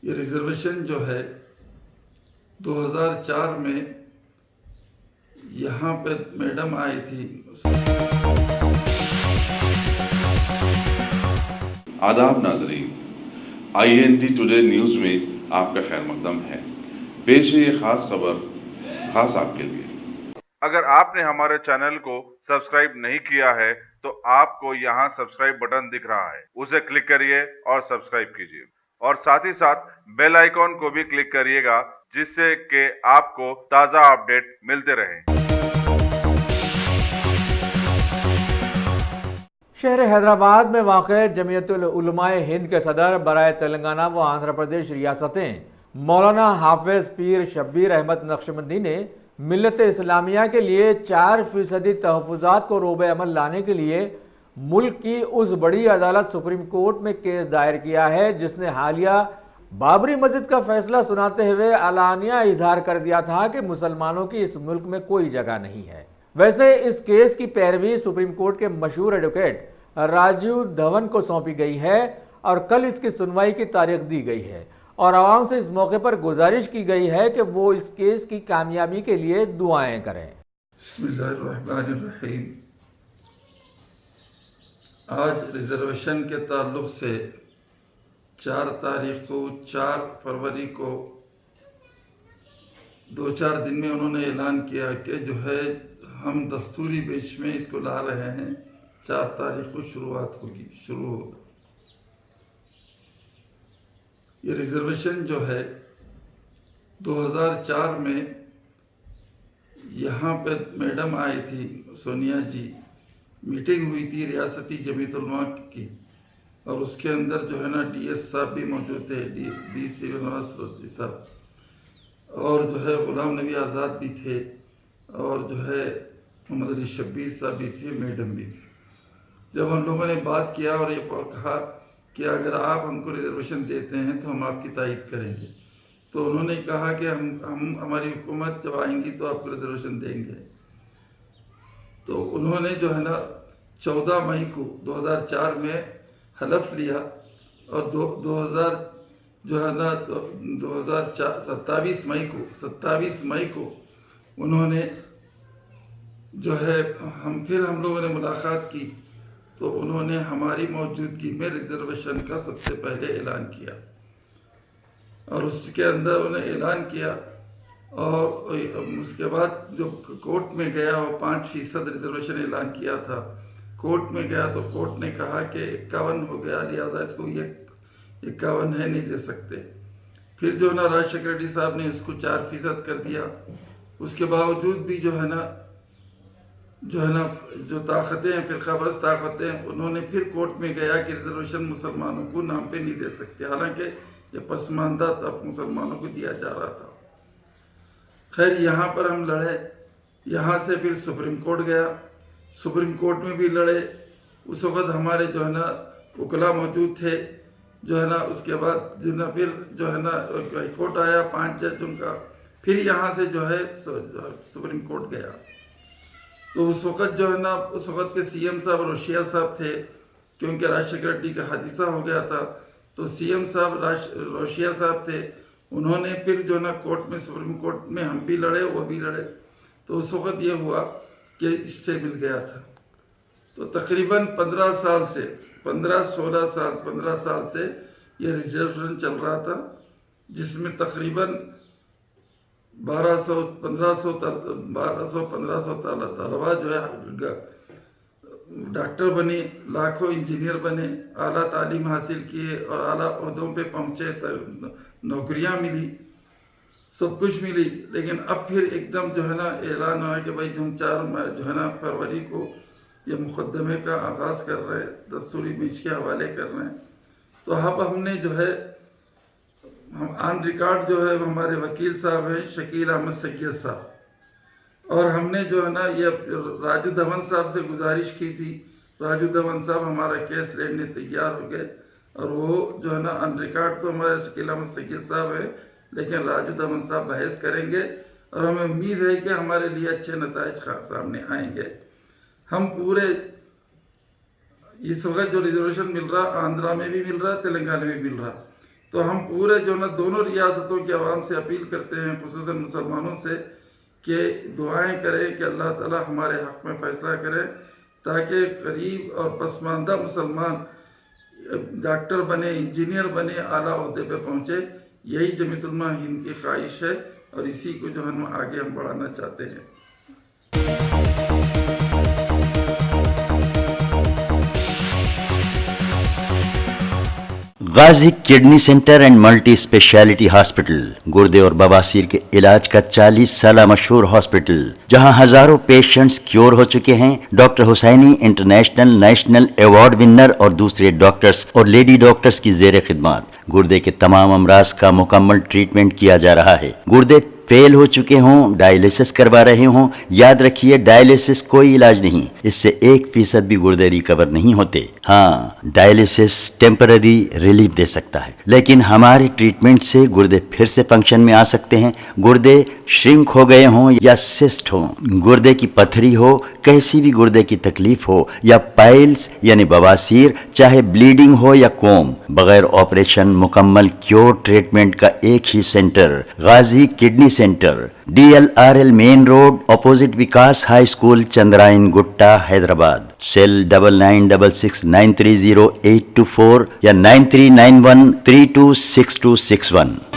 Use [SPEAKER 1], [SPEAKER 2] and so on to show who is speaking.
[SPEAKER 1] یہ ریزرویشن جو ہے 2004 میں یہاں پہ میڈم آئی تھی.
[SPEAKER 2] آداب ناظرین، INT ٹوڈے نیوز میں آپ کا خیر مقدم ہے. پیش ہے یہ خاص خبر خاص آپ کے لیے.
[SPEAKER 3] اگر آپ نے ہمارے چینل کو سبسکرائب نہیں کیا ہے تو آپ کو یہاں سبسکرائب بٹن دکھ رہا ہے، اسے کلک کریے اور سبسکرائب کیجیے، اور ساتھ ہی ساتھ بیل آئیکن کو بھی کلک کریے گا جس سے کہ آپ کو تازہ اپڈیٹ ملتے رہیں.
[SPEAKER 4] شہر حیدرآباد میں واقع جمعیت العلماء ہند کے صدر برائے تلنگانہ و آندھرا پردیش ریاستیں مولانا حافظ پیر شبیر احمد نقشبندی نے ملت اسلامیہ کے لیے 4% تحفظات کو روبہ عمل لانے کے لیے ملک کی اس بڑی عدالت سپریم کورٹ میں کیس دائر کیا ہے جس نے حالیہ بابری مسجد کا فیصلہ سناتے ہوئے علانیہ اظہار کر دیا تھا کہ مسلمانوں کی اس ملک میں کوئی جگہ نہیں ہے. ویسے اس کیس کی پیروی سپریم کورٹ کے مشہور ایڈوکیٹ راجیو دھون کو سونپی گئی ہے اور کل اس کی سنوائی کی تاریخ دی گئی ہے اور عوام سے اس موقع پر گزارش کی گئی ہے کہ وہ اس کیس کی کامیابی کے لیے دعائیں کریں.
[SPEAKER 1] بسم اللہ الرحمن الرحیم. آج ریزرویشن کے تعلق سے 4 فروری کو 2-4 دن میں انہوں نے اعلان کیا کہ جو ہے ہم دستوری بیچ میں اس کو لا رہے ہیں. 4 تاریخ کو شروع ہوگا. یہ ریزرویشن جو ہے 2004 میں یہاں پہ میڈم آئی تھی سونیا جی، میٹنگ ہوئی تھی ریاستی جمعیت علماء کی، اور اس کے اندر جو ہے نا DS صاحب بھی موجود تھے، ڈی سریونواس صاحب، اور جو ہے غلام نبی آزاد بھی تھے، اور جو ہے محمد علی شبیر صاحب بھی تھے، میڈم بھی تھے. جب ہم لوگوں نے بات کیا اور یہ کہا کہ اگر آپ ہم کو ریزرویشن دیتے ہیں تو ہم آپ کی تائید کریں گے، تو انہوں نے کہا کہ ہماری حکومت جب آئیں گی تو آپ کو ریزرویشن دیں گے. تو انہوں نے جو ہے نا 14 مئی کو 2004 میں حلف لیا، اور 27 مئی کو انہوں نے جو ہے ہم لوگوں نے ملاقات کی، تو انہوں نے ہماری موجودگی میں ریزرویشن کا سب سے پہلے اعلان کیا، اور اس کے اندر انہوں نے اعلان کیا، اور اس کے بعد جو کورٹ میں گیا وہ 5% ریزرویشن اعلان کیا تھا. کورٹ میں گیا تو کورٹ نے کہا کہ 51 ہو گیا، لہٰذا اس کو 51 ہے نہیں دے سکتے. پھر جو ہے نا راج سیکرٹری صاحب نے اس کو 4% کر دیا. اس کے باوجود بھی جو ہے نا جو طاقتیں ہیں، فرقہ پرست طاقتیں، انہوں نے پھر کورٹ میں گیا کہ ریزرویشن مسلمانوں کو نام پہ نہیں دے سکتے، حالانکہ یہ پسماندہ تب مسلمانوں کو دیا جا رہا تھا. خیر یہاں پر ہم لڑے، یہاں سے پھر سپریم کورٹ گیا، سپریم کورٹ میں بھی لڑے. اس وقت ہمارے جو ہے نا وکلا موجود تھے، جو ہے نا اس کے بعد جو نا پھر جو ہے نا ہائی کورٹ آیا 5 جج ان کا، پھر یہاں سے جو ہے سپریم کورٹ گیا. تو اس وقت جو ہے نا اس وقت کے CM صاحب روشیا صاحب تھے، کیونکہ راج سیکرٹری کا حادثہ ہو گیا تھا، تو CM صاحب روشیا صاحب تھے. انہوں نے پھر جو ہے نا کورٹ میں سپریم کورٹ میں ہم بھی لڑے، وہ بھی لڑے. تو اس وقت یہ ہوا کہ اسٹے مل گیا تھا. تو تقریباً 15 سال سے یہ ریزرویشن چل رہا تھا، جس میں تقریباً 1500 طلبا جو ہے ڈاکٹر بنے، لاکھوں انجینئر بنے، اعلیٰ تعلیم حاصل کیے اور اعلیٰ عہدوں پہ پہنچے، نوکریاں ملی، سب کچھ ملی. لیکن اب پھر ایک دم جو ہے نا اعلان ہوا کہ بھائی ہم 4 جو ہے نا فروری کو یہ مقدمے کا آغاز کر رہے ہیں، دستوری بیچ کے حوالے کر رہے ہیں. تو اب ہم نے جو ہے آن ریکارڈ جو ہے ہمارے وکیل صاحب ہیں شکیل احمد سید صاحب، اور ہم نے جو ہے نا یہ راجو دھون صاحب سے گزارش کی تھی. راجو دھون صاحب ہمارا کیس لینے تیار ہو گئے، اور وہ جو ہے نا آن ریکارڈ تو ہمارے شکیل احمد سید صاحب ہیں، لیکن راجو دھون صاحب بحث کریں گے، اور ہمیں امید ہے کہ ہمارے لیے اچھے نتائج سامنے آئیں گے. ہم پورے اس وقت جو ریزرویشن مل رہا آندھرا میں بھی مل رہا، تلنگانہ میں بھی مل رہا. تو ہم پورے جو نا دونوں ریاستوں کے عوام سے اپیل کرتے ہیں، خصوصاً مسلمانوں سے، کہ دعائیں کریں کہ اللہ تعالی ہمارے حق میں فیصلہ کرے، تاکہ غریب اور پسماندہ مسلمان ڈاکٹر بنے، انجینئر بنے، اعلیٰ عہدے پہ پہنچے۔ یہی جمعیت علماء ہند کی خواہش ہے، اور اسی کو جو ہم آگے بڑھانا چاہتے ہیں۔
[SPEAKER 5] Ghazi kidney center and multi specialty hospital, گردے اور بواسیر کے علاج کا 40 سالہ مشہور ہاسپٹل، جہاں ہزاروں پیشنٹس کیور ہو چکے ہیں۔ ڈاکٹر حسینی انٹرنیشنل نیشنل ایوارڈ ونر اور دوسرے ڈاکٹرز اور لیڈی ڈاکٹرز کی زیر خدمات گردے کے تمام امراض کا مکمل ٹریٹمنٹ کیا جا رہا ہے۔ گردے فیل ہو چکے ہوں، ڈائلیسس کروا رہے ہوں، یاد رکھیے ڈائلیسس کوئی علاج نہیں، اس سے 1% بھی گردے ریکور نہیں ہوتے۔ ہاں، ڈائلیسس ٹیمپرری ریلیف دے سکتا ہے، لیکن ہمارے ٹریٹمنٹ سے گردے پھر سے فنکشن میں آ سکتے ہیں۔ گردے شرنک ہو گئے ہوں یا سسٹ ہوں، گردے کی پتھری ہو، کیسی بھی گردے کی تکلیف ہو، یا پائلز یعنی بواسیر، چاہے بلیڈنگ ہو یا کوم، بغیر آپریشن مکمل کیور ٹریٹمنٹ کا ایک ہی center, Ghazi kidney center, DLRL main road, opposite Vikas high school, Chandrayangutta, Hyderabad. Cell 9966930824 یا 9391326261۔